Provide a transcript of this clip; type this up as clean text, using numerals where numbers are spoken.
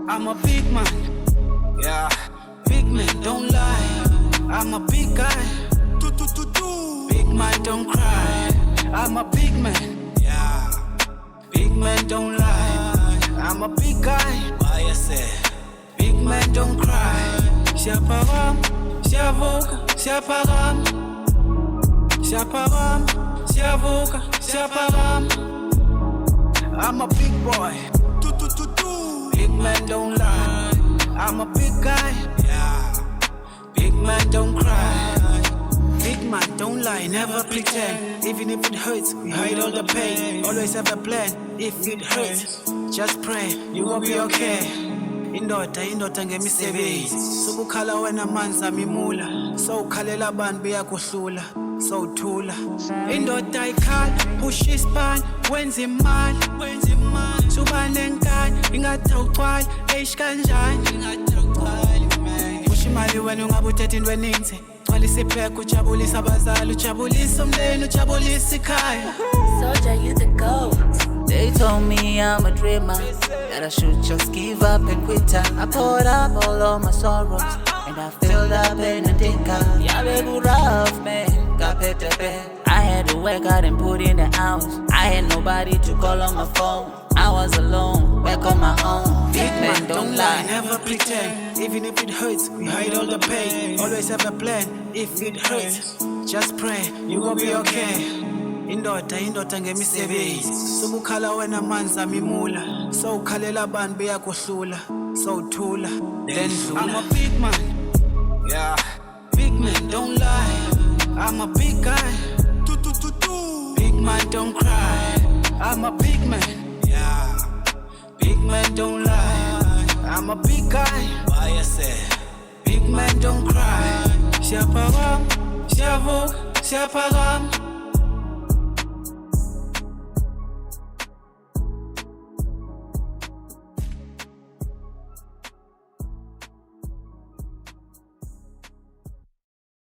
I'm a big man, yeah. Big men don't lie. I'm a big guy. Big man don't cry. I'm a big man, yeah. Big men don't lie. I'm a big guy. Why you say? Big men don't cry. Siapagam, siavuka, siapagam. Siapagam, siavuka, siapagam. I'm a big boy. Big men don't lie. I'm a big guy. Yeah. Big man don't cry. Big man don't lie, never pretend. Even if it hurts, we hide all the pain. Always have a plan. If it hurts, just pray, you will be okay. Indoda ngemisebenzi sokukhala wena manzi amimula sowukhalela abantu beyakuhlula sowuthula indoda ayikhala push ispan wenza imali suba nenkani ingathi awucwali eish kanjani push imali wena ungabe uthethe into eninzi gcwalisa iphekho ujabulisa abazali ujabulisa umndeni ujabulisa ikhaya Soldier, you the goat. They told me I'm a dreamer, that I should just give up and quit. I poured up all of my sorrows, and I filled up in a tinker. Yeah, baby, rough, man, got better, bad. I had to work out and put in the hours. I had nobody to call on my phone. I was alone, back on my own. Big men don't lie, never pretend. Even if it hurts, we hide all the pain. Always have a plan. If it hurts, just pray, you gon' be okay. Indoda ngemisebenzi sokukhala wena manzi amimula sowukhalela abantu beyakuhlula sowuthula then dlula I'm a big man, yeah. Big men don't lie. I'm a big guy. Big man don't cry. I'm a big man, yeah. Big man don't lie. I'm a big guy. Why you say? Big man don't cry. Siapagam, siavuka, siapagam.